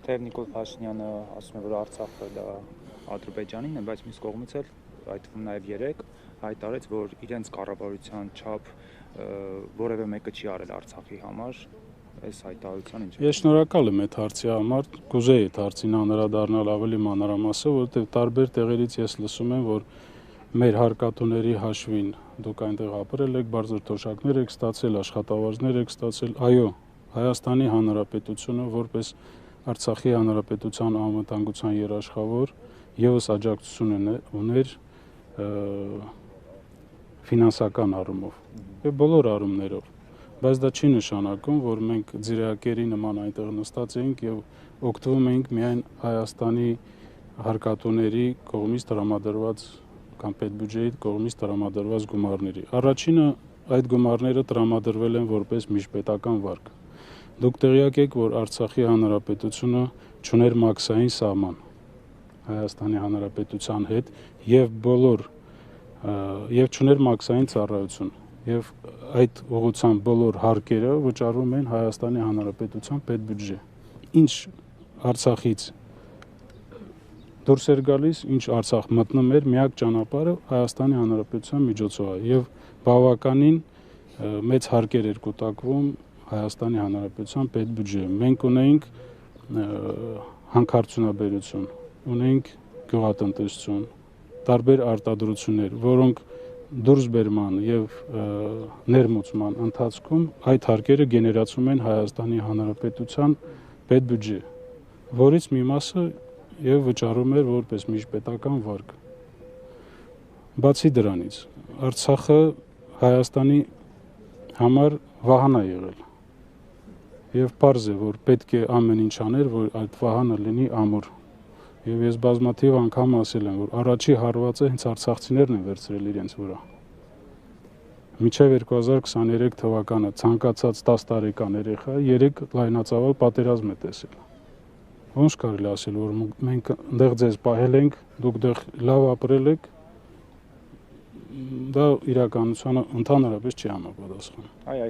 Թեև Նիկոլ Փաշինյանը ասում է, որ Արցախը դա Ադրբեջանին է, բայց մյուս կողմից էլ այդ թվում նաև 3 հայտարարեց, որ իրենց կառավարության չափ որևէ մեկը չի արել Արցախի համար, այս հայտարարության ինչ։ Ես շնորհակալ եմ այդ հարցի համար, կուզեի այդ հարցին անդրադառնալ ավելի մանրամասը, որովհետև տարբեր տեղերից ես լսում եմ, որ մեր հարկատուների հաշվին դուք այնտեղ ապրել եք, բարձր թոշակներ եք ստացել, աշխատավարձներ եք ստացել, այո, Հայաստանի Հանրապետությունը որպես Արցախի Հանրապետության անվտանգության երաշխավոր ևս աջակցություն ուներ ֆինանսական առումով եւ բոլոր առումներով, բայց դա չի նշանակում, որ մենք ձիրակերի նման այնտեղ նստած էինք եւ օգտվում էինք միայն Հայաստանի հարկատուների կողմից տրամադրված կամ պետբյուջեի կողմից տրամադրված գումարների։ Առաջինը այդ գումարները տրամադրվել են որպես միջպետական վարկ։ Դուք տեղյակ եք, որ Արցախի Հանրապետությունը չուներ մաքսային սահման Հայաստանի Հանրապետության հետ եւ չուներ մաքսային ծառայություն եւ այդ ուղղության բոլոր հարկերը վճարվում են Հայաստանի Հանրապետության պետբյուջե։ Ինչ Արցախից դուրս էր գալիս, ինչ Արցախ մտնում էր, միակ ճանապարհը Հայաստանի Հանրապետության միջոցով է եւ բավականին մեծ հարկեր էր կուտակվում Հայաստանի Հանրապետության պետբյուջեում։ Մենք ունեինք հանքարդյունաբերություն, ունեինք գյուղատնտեսություն, տարբեր արտադրություններ, որոնք դուրսբերման եւ ներմուծման ընթացքում այդ հարկերը գեներացում են Հայաստանի Հանրապետության պետբյուջե, որից մի մասը եւ վճարում էր որպես միջպետական վարկ։ Բացի դրանից, Արցախը Հայաստանի համար վահան է եղել։ Եվ պարզ է, որ պետք է ամեն ինչ աներ, որ այդ վահանը լինի ամուր։ Եվ ես բազմաթիվ անգամ ասել եմ, որ առաջի հարվածը հենց արցախցիներն են վերցրել իրենց վրա։ Մինչև 2023 թվականը ցանկացած 10 տարեկան երեխա 3 լայնածավալ պատերազմ է տեսել։ Ոնց կարելի ասել, որ մենք այնտեղ ձեզ պահել ենք, դուք դեռ լավ ապրել եք, դա իրականությանը ընդհանրապես չի համապատասխանում։ Այ այս